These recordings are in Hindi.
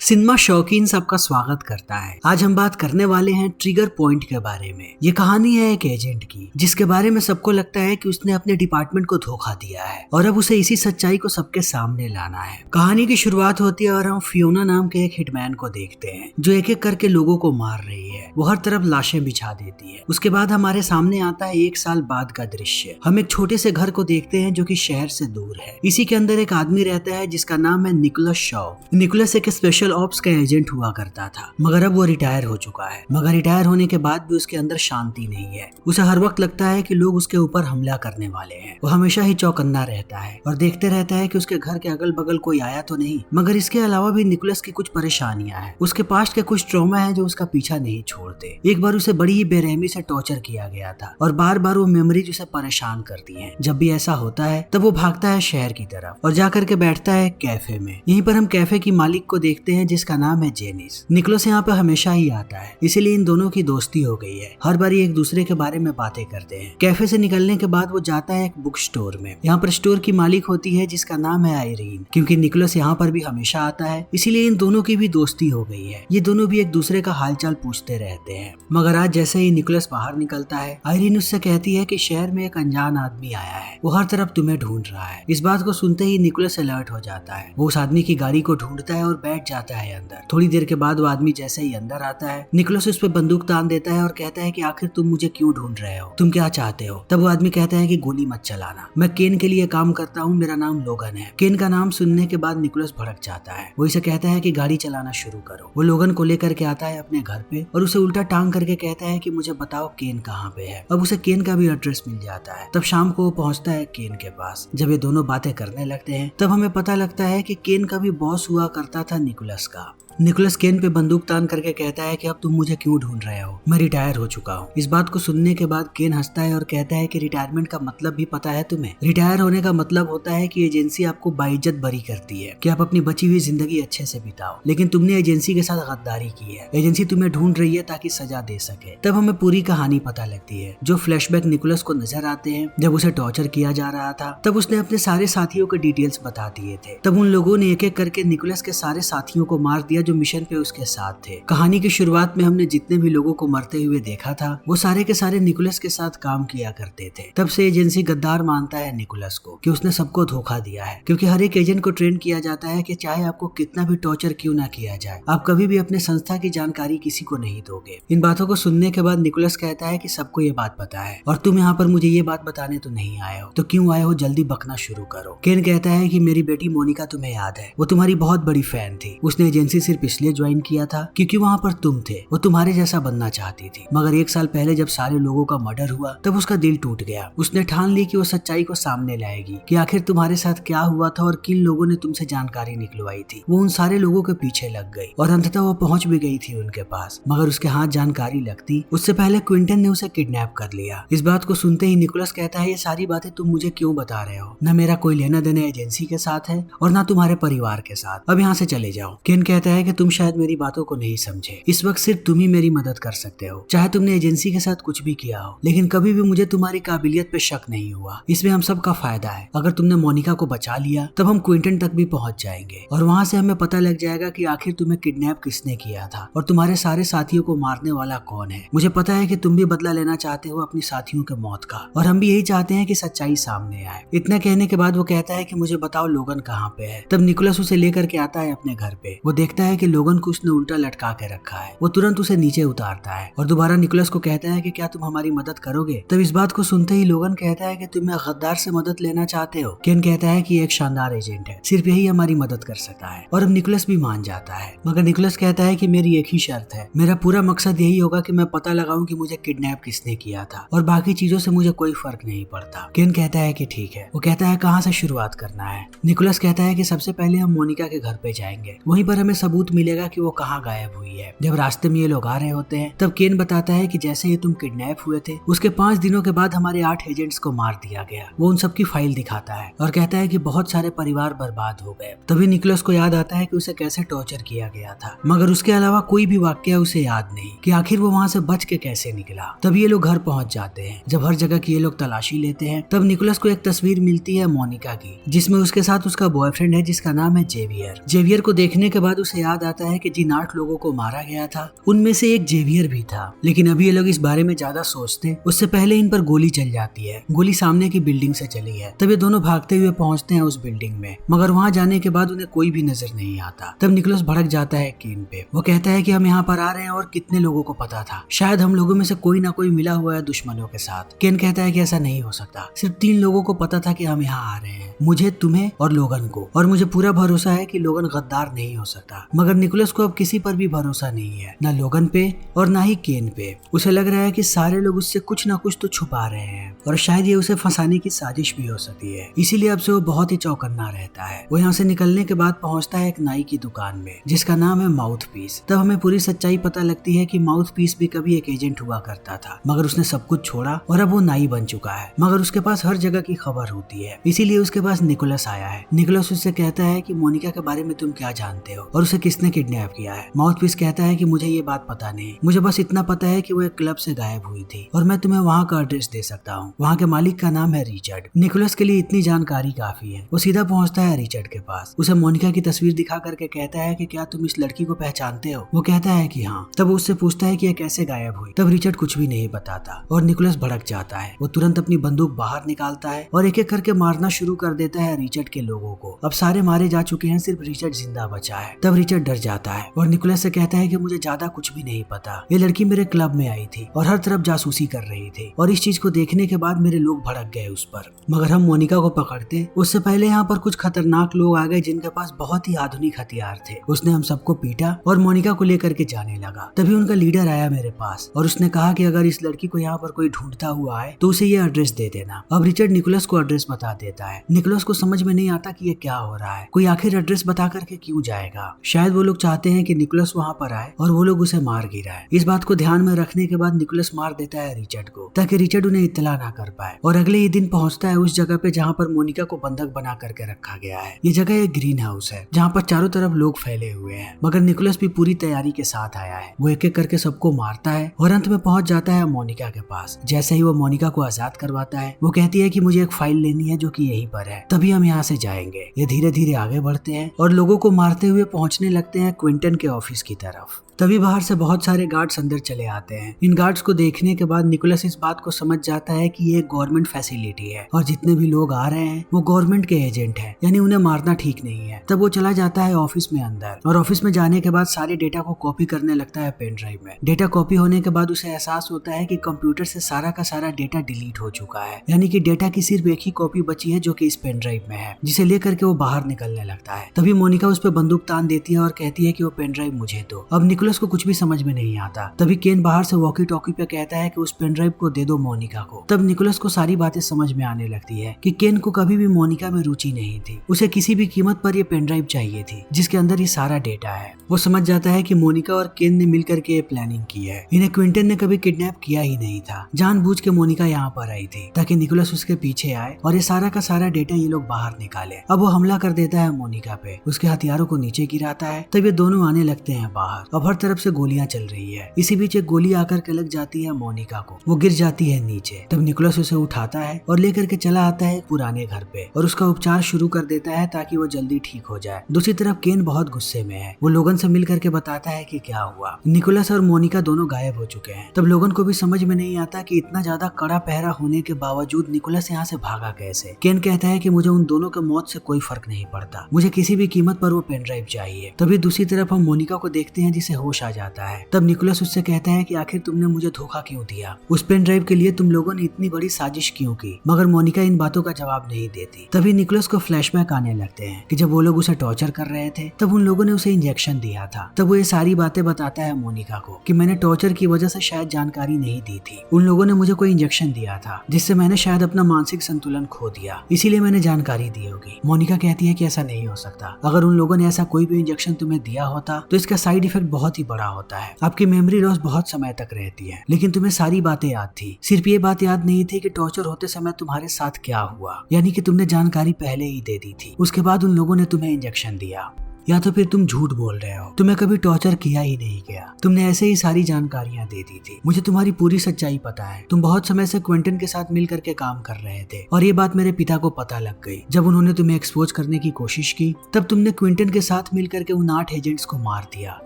सिनेमा शौकीन सबका स्वागत करता है। आज हम बात करने वाले हैं ट्रिगर पॉइंट के बारे में। ये कहानी है एक एजेंट की, जिसके बारे में सबको लगता है कि उसने अपने डिपार्टमेंट को धोखा दिया है और अब उसे इसी सच्चाई को सबके सामने लाना है। कहानी की शुरुआत होती है और हम फियोना नाम के एक हिटमैन को देखते हैं जो एक एक करके लोगों को मार रही है। वो हर तरफ लाशें बिछा देती है। उसके बाद हमारे सामने आता है 1 साल बाद का दृश्य। हम एक छोटे से घर को देखते हैं जो कि शहर से दूर है। इसी के अंदर एक आदमी रहता है जिसका नाम है निकोलस शॉ। निकोलस एक स्पेशल ऑप्स का एजेंट हुआ करता था, मगर अब वो रिटायर हो चुका है। मगर रिटायर होने के बाद भी उसके अंदर शांति नहीं है। उसे हर वक्त लगता है कि लोग उसके ऊपर हमला करने वाले हैं। वो हमेशा ही चौकन्ना रहता है और देखते रहता है कि उसके घर के अगल बगल कोई आया तो नहीं। मगर इसके अलावा भी निकोलस की कुछ परेशानियां हैं। उसके पास्ट के कुछ ट्रॉमा है जो उसका पीछा नहीं छोड़ते। एक बार उसे बड़ी ही बेरहमी से टॉर्चर किया गया था और बार बार वो मेमोरीज उसे परेशान करती हैं। जब भी ऐसा होता है तब वो भागता है शहर की तरफ और जाकर के बैठता है कैफे में। यहीं पर हम कैफे की मालिक को देखते हैं जिसका नाम है जेनिस। निकोलस यहाँ पे हमेशा ही आता है, इसीलिए इन दोनों की दोस्ती हो गई है। हर बार एक दूसरे के बारे में बातें करते हैं। कैफे से निकलने के बाद वो जाता है एक बुक स्टोर में। यहाँ पर स्टोर की मालिक होती है जिसका नाम है आयरीन। क्योंकि निकोलस यहाँ पर भी हमेशा आता है, इसीलिए इन दोनों की भी दोस्ती हो गई है। ये दोनों भी एक दूसरे का हालचाल पूछते रहते हैं। मगर आज जैसे ही निकोलस बाहर निकलता है, आयरीन उससे कहती है कि शहर में एक अनजान आदमी आया है, वो हर तरफ तुम्हें ढूंढ रहा है। इस बात को सुनते ही निकोलस अलर्ट हो जाता है। वो उस आदमी की गाड़ी को ढूंढता है और बैठ जाता है अंदर। थोड़ी देर के बाद वो आदमी जैसे ही अंदर आता है, निकोलस उस पर बंदूक तान देता है और कहता है कि आखिर तुम मुझे क्यों ढूंढ रहे हो, तुम क्या चाहते हो। तब वो आदमी कहता है कि गोली मत चलाना, मैं केन के लिए काम करता हूँ, मेरा नाम लोगन है। केन का नाम सुनने के बाद निकोलस भड़क जाता है। वो इसे कहता है कि गाड़ी चलाना शुरू करो। वो लोगन को लेकर के आता है अपने घर पे और उसे उल्टा टांग करके कहता है कि मुझे बताओ केन कहाँ पे है। अब उसे केन का भी एड्रेस मिल जाता है। तब शाम को वो पहुंचता है केन के पास। जब ये दोनों बातें करने लगते हैं तब हमें पता लगता है कि केन का भी बॉस हुआ करता था निकोलस का। निकोलस केन पे बंदूक तान करके कहता है कि अब तुम मुझे क्यों ढूंढ रहे हो, मैं रिटायर हो चुका हूँ। इस बात को सुनने के बाद केन हंसता है और कहता है कि रिटायरमेंट का मतलब भी पता है तुम्हें। रिटायर होने का मतलब होता है कि एजेंसी आपको बाइज्जत बरी करती है कि आप अपनी बची हुई जिंदगी अच्छे से बिताओ, लेकिन तुमने एजेंसी के साथ गद्दारी की है। एजेंसी तुम्हें ढूंढ रही है ताकि सजा दे सके। तब हमें पूरी कहानी पता लगती है। जो फ्लैशबैक निकोलस को नजर आते हैं जब उसे टॉर्चर किया जा रहा था, तब उसने अपने सारे साथियों के डिटेल्स बता दिए थे। तब उन लोगों ने एक एक करके निकोलस के सारे साथियों को मार दिया जो मिशन पे उसके साथ थे। कहानी की शुरुआत में हमने जितने भी लोगों को मरते हुए देखा था वो सारे के सारे निकोलस के साथ काम किया करते थे। तब से एजेंसी गद्दार मानता है निकोलस को कि उसने सबको धोखा दिया है। क्योंकि हर एक एजेंट को ट्रेन किया जाता है कि चाहे आपको कितना भी टॉर्चर क्यों ना किया जाए, आप कभी भी अपने संस्था की जानकारी किसी को नहीं दोगे। इन बातों को सुनने के बाद निकोलस कहता है कि सबको ये बात पता है और तुम यहाँ पर मुझे ये बात बताने तो नहीं आए हो, तो क्यों आए हो, जल्दी बकना शुरू करो। केन कहता है कि मेरी बेटी मोनिका तुम्हें याद है, वो तुम्हारी बहुत बड़ी फैन थी। उसने एजेंसी सिर्फ इसलिए ज्वाइन किया था क्योंकि वहाँ पर तुम थे। वो तुम्हारे जैसा बनना चाहती थी। मगर 1 साल पहले जब सारे लोगों का मर्डर हुआ तब उसका दिल टूट गया। उसने ठान ली कि वो सच्चाई को सामने लाएगी कि आखिर तुम्हारे साथ क्या हुआ था और किन लोगों ने तुमसे जानकारी निकलवाई थी। वो उन सारे लोगों के पीछे लग गई और अंततः वो पहुंच भी गई थी उनके पास। मगर उसके हाथ जानकारी लगती उससे पहले क्विंटन ने उसे किडनैप कर लिया। इस बात को सुनते ही निकोलस कहता है ये सारी बातें तुम मुझे क्यों बता रहे हो, न मेरा कोई लेना देना एजेंसी के साथ है और न तुम्हारे परिवार के साथ, अब यहाँ से चले जाओ। केन कहता है कि तुम शायद मेरी बातों को नहीं समझे, इस वक्त सिर्फ तुम ही मेरी मदद कर सकते हो। चाहे तुमने एजेंसी के साथ कुछ भी किया हो, लेकिन कभी भी मुझे तुम्हारी काबिलियत पे शक नहीं हुआ। इसमें हम सब का फायदा है। अगर तुमने मोनिका को बचा लिया तब हम क्विंटन तक भी पहुंच जाएंगे और वहाँ से हमें पता लग जाएगा कि आखिर तुम्हें किडनैप किसने किया था और तुम्हारे सारे साथियों को मारने वाला कौन है। मुझे पता है कि तुम भी बदला लेना चाहते हो अपनी साथियों के मौत का और हम भी यही चाहते हैं कि सच्चाई सामने आए। इतना कहने के बाद वो कहता है कि मुझे बताओ लोगन कहाँ पे है। तब निकोलस उसे लेकर के आता है अपने घर पे। वो देखता है कि लोगन को उसने उल्टा लटका के रखा है। वो तुरंत उसे नीचे उतारता है और दोबारा निकोलस को कहता है कि क्या तुम हमारी मदद करोगे। तब इस बात को सुनते ही लोगन कहता है कि तुम गद्दार से मदद लेना चाहते हो। केन कहता है कि एक शानदार एजेंट है, सिर्फ यही हमारी मदद कर सकता है और अब निकोलस भी मान जाता है। मगर निकोलस कहता है कि मेरी एक ही शर्त है, मेरा पूरा मकसद यही होगा कि मैं पता लगाऊं कि मुझे किडनैप किसने किया था और बाकी चीजों से मुझे कोई फर्क नहीं पड़ता। केन कहता है कि ठीक है। वो कहता है कहाँ से शुरुआत करना है। निकोलस कहता है कि सबसे पहले हम मोनिका के घर पे जाएंगे, वहीं पर हमें सबूत मिलेगा कि वो कहाँ गायब हुई है। जब रास्ते में ये लोग आ रहे होते हैं तब केन बताता है कि जैसे ही तुम किडनैप हुए थे उसके 5 दिनों के बाद हमारे 8 एजेंट्स को मार दिया गया। वो उन सबकी फाइल दिखाता है और कहता है कि बहुत सारे परिवार बर्बाद हो गए। तभी निकोलस को याद आता है कि उसे कैसे टॉर्चर किया गया था, मगर उसके अलावा कोई भी वाकया उसे याद नहीं कि आखिर वो वहाँ से बच के कैसे निकला। तब ये लोग घर पहुंच जाते हैं। जब हर जगह की ये लोग तलाशी लेते हैं तब निकोलस को एक तस्वीर मिलती है मोनिका की, जिसमें उसके साथ उसका बॉयफ्रेंड है जिसका नाम है जेवियर। जेवियर को देखने के बाद उसे याद आता है कि जिन 8 लोगों को मारा गया था उनमें से एक जेवियर भी था, लेकिन अभी ये लोग इस बारे में ज्यादा सोचते उससे पहले इन पर गोली चल जाती है। गोली सामने की बिल्डिंग से चली है। तब ये दोनों भागते हुए पहुंचते हैं उस बिल्डिंग में, मगर वहां जाने के बाद उन्हें कोई भी नजर नहीं आता। तब निकोलस भड़क जाता है केन पे। वो कहता है कि हम यहाँ पर आ रहे हैं और कितने लोगों को पता था, शायद हम लोगों में से कोई ना कोई मिला हुआ है दुश्मनों के साथ। केन कहता है कि ऐसा नहीं हो सकता, सिर्फ 3 लोगों को पता था कि हम यहाँ आ रहे हैं, मुझे, तुम्हें और लोगन को, और मुझे पूरा भरोसा है कि लोगन गद्दार नहीं हो सकता। मगर निकोलस को अब किसी पर भी भरोसा नहीं है, ना लोगन पे और ना ही केन पे। उसे लग रहा है कि सारे लोग उससे कुछ ना कुछ तो छुपा रहे हैं और शायद ये उसे फंसाने की साजिश भी हो सकती है। इसीलिए अब से वो बहुत ही चौकन्ना रहता है। वो यहाँ से निकलने के बाद पहुंचता है एक नाई की दुकान में जिसका नाम है माउथ पीस। तब हमें पूरी सच्चाई पता लगती है कि माउथ पीस भी कभी एक एजेंट हुआ करता था, मगर उसने सब कुछ छोड़ा और अब वो नाई बन चुका है। मगर उसके पास हर जगह की खबर होती है, इसीलिए उसके पास निकोलस आया है। निकोलस उससे कहता है कि मोनिका के बारे में तुम क्या जानते हो और उसे किसने किडनैप किया है। माउथ पीस कहता है कि मुझे ये बात पता नहीं, मुझे बस इतना पता है कि वो एक क्लब से गायब हुई थी और मैं तुम्हें वहाँ का एड्रेस दे सकता हूँ। वहाँ के मालिक का नाम है रिचर्ड। निकोलस के लिए इतनी जानकारी काफी है। वो सीधा पहुँचता है रिचर्ड के पास। उसे मोनिका की तस्वीर दिखा करके कहता है कि क्या तुम इस लड़की को पहचानते हो। वो कहता है कि हाँ। तब उससे पूछता है कि यह कैसे गायब हुई। तब रिचर्ड कुछ भी नहीं बताता और निकोलस भड़क जाता है। वो तुरंत अपनी बंदूक बाहर निकालता है और एक एक करके मारना शुरू कर देता है रिचर्ड के लोगों को। अब सारे मारे जा चुके हैं, सिर्फ रिचर्ड जिंदा बचा है। तब रिचर्ड डर जाता है और निकोलस से कहता है कि मुझे ज्यादा कुछ भी नहीं पता, ये लड़की मेरे क्लब में आई थी और हर तरफ जासूसी कर रही थी और इस चीज को देखने के बाद मेरे लोग भड़क गए उस पर। मगर हम मोनिका को पकड़ते उससे पहले यहाँ पर कुछ खतरनाक लोग आ गए जिनके पास बहुत ही आधुनिक हथियार थे। उसने हम सबको पीटा और मोनिका को लेकर के जाने लगा। तभी उनका लीडर आया मेरे पास और उसने कहा कि अगर इस लड़की को यहाँ पर कोई ढूंढता हुआ आए तो उसे ये एड्रेस दे देना। अब रिचर्ड निकोलस को एड्रेस बता देता है। निकोलस को समझ में नहीं आता कि ये क्या हो रहा है, कोई आखिर एड्रेस बता करके क्यों जाएगा। शायद वो लोग चाहते हैं कि निकोलस वहाँ पर आए और वो लोग उसे मार गिराए। इस बात को ध्यान में रखने के बाद निकोलस मार देता है रिचर्ड को ताकि रिचर्ड उन्हें इत्तला ना कर पाए और अगले ही दिन पहुंचता है उस जगह पे जहाँ पर मोनिका को बंधक बना करके रखा गया है। ये जगह एक ग्रीन हाउस है जहाँ पर चारों तरफ लोग फैले हुए हैं, मगर निकोलस भी पूरी तैयारी के साथ आया है। वो एक एक करके सबको मारता है और अंत में पहुंच जाता है मोनिका के पास। जैसे ही वो मोनिका को आजाद करवाता है वो कहती है कि मुझे एक फाइल लेनी है जो कि यहीं पर है, तभी हम यहाँ से जाएंगे। ये धीरे धीरे आगे बढ़ते हैं और लोगों को मारते हुए पहुंचने लगते हैं क्विंटन के ऑफिस की तरफ। तभी बाहर से बहुत सारे गार्ड्स अंदर चले आते हैं। इन गार्ड्स को देखने के बाद निकोलस इस बात को समझ जाता है कि ये एक गवर्नमेंट फैसिलिटी है और जितने भी लोग आ रहे हैं वो गवर्नमेंट के एजेंट हैं, यानी उन्हें मारना ठीक नहीं है। तब वो चला जाता है ऑफिस में अंदर और ऑफिस में जाने के बाद सारे डेटा को कॉपी करने लगता है पेन ड्राइव में। डेटा कॉपी होने के बाद उसे एहसास होता है कि कंप्यूटर से सारा का सारा डेटा डिलीट हो चुका है, यानी कि डेटा की सिर्फ एक ही कॉपी बची है जो कि इस पेन ड्राइव में है, जिसे लेकर के वो बाहर निकलने लगता है। तभी मोनिका उस पर बंदूक तान देती है और कहती है कि वो पेन ड्राइव मुझे दो। अब निकोलस को कुछ भी समझ में नहीं आता। तभी केन बाहर से वॉकी टॉकी पे कहता है कि उस पेन ड्राइव को दे दो मोनिका को। तब निकोलस को सारी बातें समझ में आने लगती है कि केन को कभी भी मोनिका में रुचि नहीं थी, उसे किसी भी कीमत पर ये पेन ड्राइव चाहिए थी जिसके अंदर ये सारा डेटा है। वो समझ जाता है कि मोनिका और केन ने मिलकर के प्लानिंग की है। इन्हें क्विंटन ने कभी किडनैप किया ही नहीं था। जानबूझ के मोनिका यहाँ पर आई थी ताकि निकोलस उसके पीछे आए और ये सारा का सारा डेटा ये लोग बाहर निकाले। अब वो हमला कर देता है मोनिका पे, उसके हथियारों को नीचे गिराता है। तब ये दोनों आने लगते हैं बाहर। अब हर तरफ से गोलियां चल रही है। इसी बीच एक गोली आकर के लग जाती है मोनिका को, वो गिर जाती है नीचे। तब निकोलस उसे उठाता है और लेकर के चला आता है पुराने घर पे और उसका उपचार शुरू कर देता है ताकि वो जल्दी ठीक हो जाए। दूसरी तरफ केन बहुत गुस्से में है। वो लोगन से मिल करके बताता है कि क्या हुआ। निकोलस और मोनिका दोनों गायब हो चुके हैं। तब लोगन को भी समझ में नहीं आता कि इतना ज्यादा कड़ा पहरा होने के बावजूद निकोलस यहाँ से भागा कैसे। केन कहता है कि मुझे उन दोनों के मौत से कोई फर्क नहीं पड़ता, मुझे किसी भी कीमत पर वो पेन ड्राइव चाहिए। तभी दूसरी तरफ हम मोनिका को देखते हैं जिसे होश आ जाता है। तब निकोलस उससे कहता है कि आखिर तुमने मुझे धोखा क्यों दिया, उस पेन ड्राइव के लिए तुम लोगों ने इतनी बड़ी साजिश क्यों की। मगर मोनिका इन बातों का जवाब नहीं देती। तभी निकोलस को फ्लैशबैक आने लगते हैं कि जब वो लोग उसे टॉर्चर कर रहे थे तब उन लोगों ने उसे इंजेक्शन दिया था। तब वो ये सारी बातें बताता है मोनिका को कि मैंने टॉर्चर की वजह से शायद जानकारी नहीं दी थी, उन लोगों ने मुझे कोई इंजेक्शन दिया था जिससे मैंने शायद अपना मानसिक संतुलन खो दिया, इसीलिए मैंने जानकारी दी होगी। मोनिका कहती है कि ऐसा नहीं हो सकता, अगर उन लोगों ने ऐसा कोई भी इंजेक्शन तुम्हें दिया होता तो इसका साइड इफेक्ट बहुत ही बड़ा होता है, आपकी मेमोरी लॉस बहुत समय तक रहती है, लेकिन तुम्हें सारी बातें याद थी, सिर्फ ये बात याद नहीं थी कि टॉर्चर होते समय तुम्हारे साथ क्या हुआ, यानी कि तुमने जानकारी पहले ही दे दी थी, उसके बाद उन लोगों ने तुम्हें इंजेक्शन दिया। या तो फिर तुम झूठ बोल रहे हो, तुम्हें कभी टॉर्चर किया ही नहीं गया, तुमने ऐसे ही सारी जानकारियां दे दी थी। मुझे तुम्हारी पूरी सच्चाई पता है, तुम बहुत समय से क्विंटन के साथ मिल करके काम कर रहे थे और ये बात मेरे पिता को पता लग गई। जब उन्होंने तुम्हें एक्सपोज करने की कोशिश की तब तुमने क्विंटन के साथ मिल करके उन 8 एजेंट्स को मार दिया,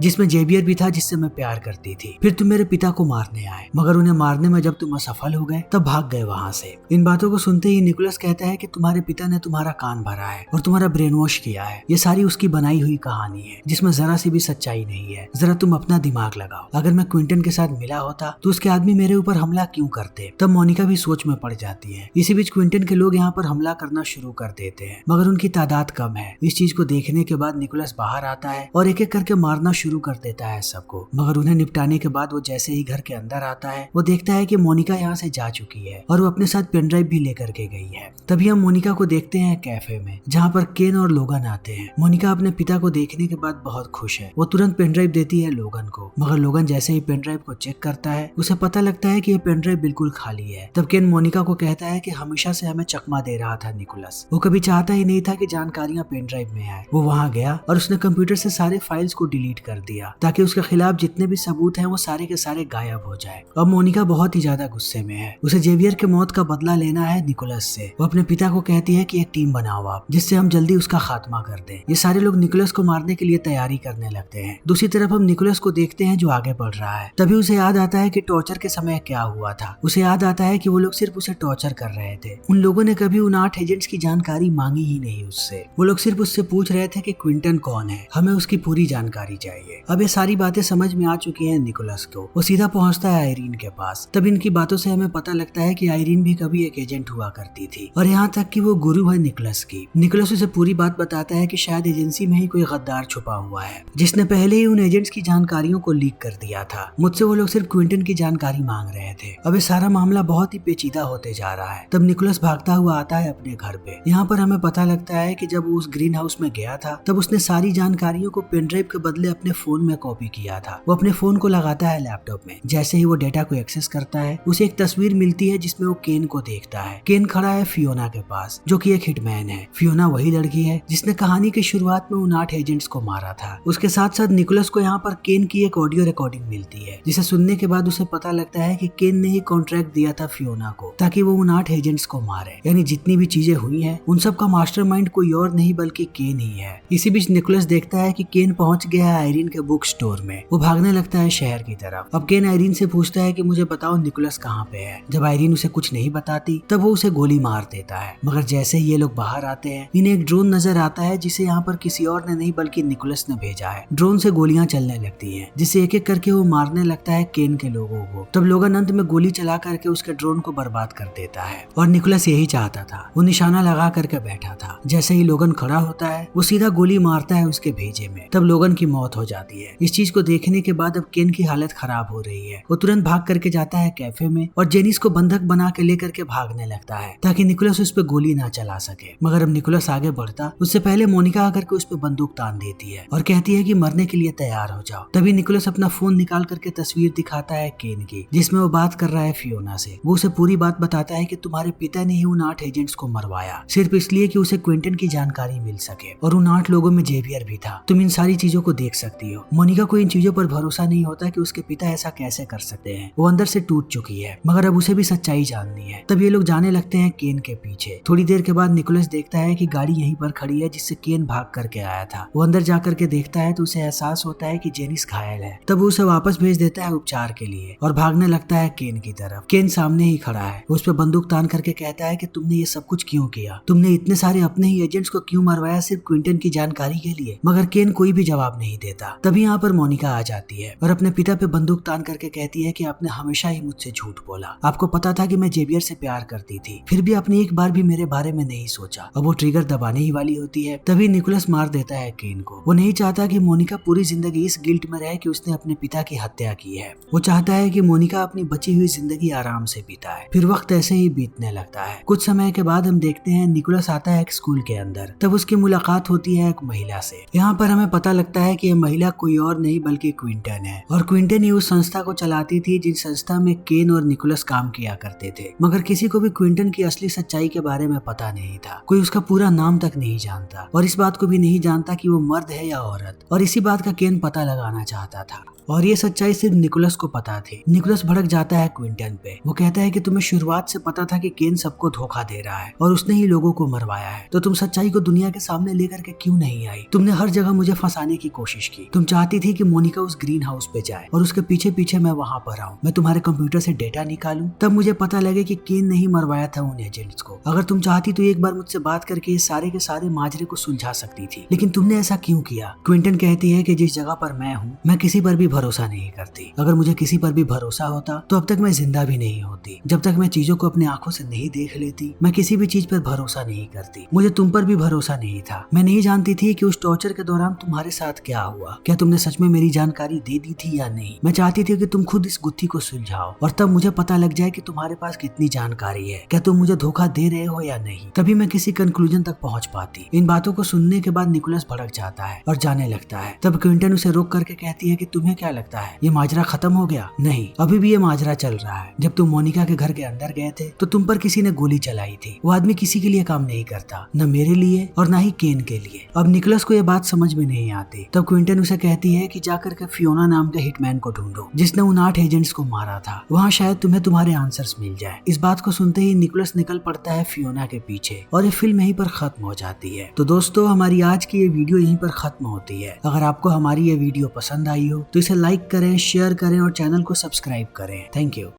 जिसमें जेवियर भी था जिससे मैं प्यार करती थी। फिर तुम मेरे पिता को मारने आए, मगर उन्हें मारने में जब तुम असफल हो गए तब भाग गए वहाँ से। इन बातों को सुनते ही निकोलस कहता है कि तुम्हारे पिता ने तुम्हारा कान भरा है और तुम्हारा ब्रेन वॉश किया है। ये सारी उसकी बनाई हुई कहानी है जिसमें जरा सी भी सच्चाई नहीं है। जरा तुम अपना दिमाग लगाओ, अगर मैं क्विंटन के साथ मिला होता तो उसके आदमी मेरे ऊपर हमला क्यों करते। तब मोनिका भी सोच में पड़ जाती है। इसी बीच क्विंटन के लोग यहाँ पर हमला करना शुरू कर देते हैं, मगर उनकी तादाद कम है। इस चीज को देखने के बाद निकोलस बाहर आता है और एक एक करके मारना शुरू कर देता है सबको। मगर उन्हें निपटाने के बाद वो जैसे ही घर के अंदर आता है वो देखता है कि मोनिका यहाँ से जा चुकी है और वो अपने साथ पेन ड्राइव भी लेकर के गई है। तभी हम मोनिका को देखते हैं कैफे में, जहाँ पर केन और लोगन आते हैं। मोनिका अपने पिता को देखने के बाद बहुत खुश है। वो तुरंत पेन ड्राइव देती है लोगन को, मगर लोगन जैसे ही पेन ड्राइव को चेक करता है उसे पता लगता है कि ये पेन ड्राइव बिल्कुल खाली है। तब केन मोनिका को कहता है कि हमेशा से हमें चकमा दे रहा था निकोलस, वो कभी चाहता ही नहीं था कि जानकारियां पेन ड्राइव में आए। वो वहाँ गया और उसने कंप्यूटर से सारे फाइल्स को डिलीट कर दिया ताकि उसके खिलाफ जितने भी सबूत हैं वो सारे के सारे गायब हो जाए। अब मोनिका बहुत ही ज्यादा गुस्से में है। उसे जेवियर के मौत का बदला लेना है निकोलस से। वो अपने पिता को कहती है कि एक टीम बनाओ आप, जिससे हम जल्दी उसका खात्मा कर दें। ये सारे लोग निकोलस को मारने के लिए तैयारी करने लगते हैं। दूसरी तरफ हम निकोलस को देखते हैं जो आगे बढ़ रहा है। तभी उसे याद आता है कि टॉर्चर के समय क्या हुआ था। उसे याद आता है कि वो लोग सिर्फ उसे टॉर्चर कर रहे थे। उन लोगों ने कभी उन 8 एजेंट्स की जानकारी मांगी ही नहीं उससे। वो लोग सिर्फ उससे पूछ रहे थे कि क्विंटन कौन है, हमें उसकी पूरी जानकारी चाहिए। अब ये सारी बातें समझ में आ चुकी हैं निकोलस को। वो सीधा पहुंचता है आयरीन के पास। तब इनकी बातों से हमें पता लगता है कि आयरीन भी कभी एक एजेंट हुआ करती थी और यहाँ तक कि वो गुरु है निकोलस की। निकोलस उसे पूरी बात बताता है कि शायद एजेंसी में ही कोई गद्दार छुपा हुआ है जिसने पहले ही उन एजेंट्स की जानकारियों को लीक कर दिया था। मुझसे वो लोग सिर्फ क्विंटन की जानकारी मांग रहे थे। अब ये सारा मामला बहुत ही पेचीदा होते जा रहा है। तब निकोलस भागता हुआ आता है अपने घर पे। यहाँ पर हमें पता लगता है कि जब वो उस ग्रीन हाउस में गया था तब उसने सारी जानकारियों को पेन ड्राइव के बदले अपने फोन में कॉपी किया था। वो अपने फोन को लगाता है लैपटॉप में। जैसे ही वो डेटा को एक्सेस करता है उसे एक तस्वीर मिलती है जिसमें वो केन को देखता है। केन खड़ा है फियोना के पास, जो कि एक हिटमैन है। फियोना वही लड़की है जिसने कहानी की शुरुआत में उन 8 एजेंट्स को मारा था। उसके साथ साथ निकोलस को यहाँ पर केन की एक ऑडियो रिकॉर्डिंग मिलती है, जिसे सुनने के बाद उसे पता लगता है कि केन ने ही कॉन्ट्रैक्ट दिया था फियोना को ताकि वो उन 8 एजेंट्स को मारे। यानी जितनी भी चीजें हुई हैं उन सब का मास्टरमाइंड कोई और नहीं बल्कि केन ही है। इसी बीच निकोलस देखता है कि केन पहुंच गया है आयरीन के बुक स्टोर में। वो भागने लगता है शहर की तरफ। अब केन आयरीन से पूछता है कि मुझे बताओ निकोलस कहाँ पे है। जब आयरीन उसे कुछ नहीं बताती तब वो उसे गोली मार देता है। मगर जैसे ही ये लोग बाहर आते हैं इन्हें एक ड्रोन नजर आता है जिसे यहाँ पर किसी और ने नहीं बल्कि निकोलस ने भेजा है। ड्रोन से गोलियां चलने लगती हैं जिसे एक एक करके वो मारने लगता है केन के लोगों को। तब लोगन अंत में गोली चला करके उसके ड्रोन को बर्बाद कर देता है और निकोलस यही चाहता था। वो निशाना लगा करके बैठा था। जैसे ही लोगन खड़ा होता है वो सीधा गोली मारता है उसके भेजे में। तब लोगन की मौत हो जाती है। इस चीज को देखने के बाद अब केन की हालत खराब हो रही है। वो तुरंत भाग करके जाता है कैफे में और जेनिस को बंधक बना के लेकर के भागने लगता है ताकि निकोलस उस पर गोली ना चला सके। मगर अब निकोलस आगे बढ़ता उससे पहले मोनिका आकर के उस पर बंदूक तान देती है और कहती है कि मरने के लिए तैयार हो जाओ। तभी निकोलस अपना फोन निकाल करके तस्वीर दिखाता है केन की, जिसमें वो बात कर रहा है फियोना से। वो उसे पूरी बात बताता है कि तुम्हारे पिता ने ही उन 8 एजेंट्स को मरवाया सिर्फ इसलिए कि उसे क्विंटन की जानकारी मिल सके, और उन 8 लोगों में जेवियर भी था। तुम इन सारी चीजों को देख सकती हो। मोनिका को इन चीजों पर भरोसा नहीं होता कि उसके पिता ऐसा कैसे कर सकते हैं। वो अंदर से टूट चुकी है, मगर अब उसे भी सच्चाई जाननी है। तब ये लोग जाने लगते हैं केन के पीछे। थोड़ी देर के बाद निकोलस देखता है कि गाड़ी यहीं पर खड़ी है जिससे केन भाग करके आया था। वो अंदर जाकर के देखता है तो उसे एहसास होता है कि जेनिस घायल है। तब वो उसे वापस भेज देता है उपचार के लिए और भागने लगता है केन की तरफ। केन सामने ही खड़ा है। उस पर बंदूक तान करके कहता है कि तुमने ये सब कुछ क्यों किया, तुमने इतने सारे अपने ही एजेंट्स को क्यों मरवाया सिर्फ क्विंटन की जानकारी के लिए। मगर केन कोई भी जवाब नहीं देता। तभी यहाँ पर मोनिका आ जाती है और अपने पिता पे बंदूक तान करके कहती है कि आपने हमेशा ही मुझसे झूठ बोला। आपको पता था कि मैं जेवियर से प्यार करती थी, फिर भी आपने एक बार भी मेरे बारे में नहीं सोचा। अब वो ट्रिगर दबाने ही वाली होती है तभी निकोलस मार देता है केन को। वो नहीं चाहता कि मोनिका पूरी जिंदगी इस गिल्ट में रहे कि उसने अपने पिता की हत्या की है। वो चाहता है कि मोनिका अपनी बची हुई जिंदगी आराम से बिताए। फिर वक्त ऐसे ही बीतने लगता है। कुछ समय के बाद हम देखते हैं निकोलस आता है एक स्कूल के अंदर। तब उसकी मुलाकात होती है एक महिला से। यहाँ पर हमें पता लगता है कि यह महिला कोई और नहीं बल्कि क्विंटन है, और क्विंटन ही उस संस्था को चलाती थी जिस संस्था में केन और निकोलस काम किया करते थे। मगर किसी को भी क्विंटन की असली सच्चाई के बारे में पता नहीं था। कोई उसका पूरा नाम तक नहीं जानता और इस बात को भी नहीं जानता जानता कि वो मर्द है या औरत, और इसी बात का केन पता लगाना चाहता था। और ये सच्चाई सिर्फ निकोलस को पता थी। निकोलस भड़क जाता है क्विंटन पे। वो कहता है कि तुम्हें शुरुआत से पता था कि केन सबको धोखा दे रहा है और उसने ही लोगों को मरवाया है, तो तुम सच्चाई को दुनिया के सामने लेकर के क्यों नहीं आई? तुमने हर जगह मुझे फंसाने की कोशिश की। तुम चाहती थी कि मोनिका उस ग्रीन हाउस पे जाए और उसके पीछे पीछे मैं वहां पर आऊं, मैं तुम्हारे कंप्यूटर से डेटा निकालूं, तब मुझे पता लगे कि केन नहीं मरवाया था उन एजेंट्स को। अगर तुम चाहती तो एक बार मुझसे बात करके ये सारे के सारे माजरे को सुलझा सकती थी, लेकिन तुमने ऐसा क्यों किया? क्विंटन कहती है कि जिस जगह पर मैं हूँ, मैं किसी पर भी भरोसा नहीं करती। अगर मुझे किसी पर भी भरोसा होता तो अब तक मैं जिंदा भी नहीं होती। जब तक मैं चीजों को अपनी आंखों से नहीं देख लेती, मैं किसी भी चीज पर भरोसा नहीं करती। मुझे तुम पर भी भरोसा नहीं था। मैं नहीं जानती थी कि उस टॉर्चर के दौरान तुम्हारे साथ क्या हुआ। क्या तुमने सच में मेरी जानकारी दे दी थी या नहीं? मैं चाहती थी कि तुम खुद इस गुत्थी को सुलझाओ और तब मुझे पता लग जाए कि तुम्हारे पास कितनी जानकारी है। क्या तुम मुझे धोखा दे रहे हो या नहीं? तभी मैं किसी कंक्लूजन तक पहुंच पाती। इन बातों को सुनने के बाद निकोलस भड़क जाता है और जाने लगता है। तब क्विंटन उसे रोक करके कहती है कि तुम्हें क्या लगता है ये माजरा खत्म हो गया? नहीं, अभी भी ये माजरा चल रहा है। जब तुम मोनिका के घर के अंदर गए थे तो तुम पर किसी ने गोली चलाई थी। वो आदमी किसी के लिए काम नहीं करता, न मेरे लिए और न ही केन के लिए। अब निकोलस को ये बात समझ में नहीं आती। तब क्विंटन उसे कहती है कि जाकर के फियोना नाम के हिटमैन को ढूंढो जिसने उन 8 एजेंट्स को मारा था। वहाँ शायद तुम्हें तुम्हारे आंसर्स मिल जाए। इस बात को सुनते ही निकोलस निकल पड़ता है फियोना के पीछे और ये फिल्म यहीं पर खत्म हो जाती है। तो दोस्तों, हमारी आज की ये वीडियो यहीं पर खत्म होती है। अगर आपको हमारी ये वीडियो पसंद आई हो तो इसे लाइक करें, शेयर करें और चैनल को सब्सक्राइब करें। Thank you.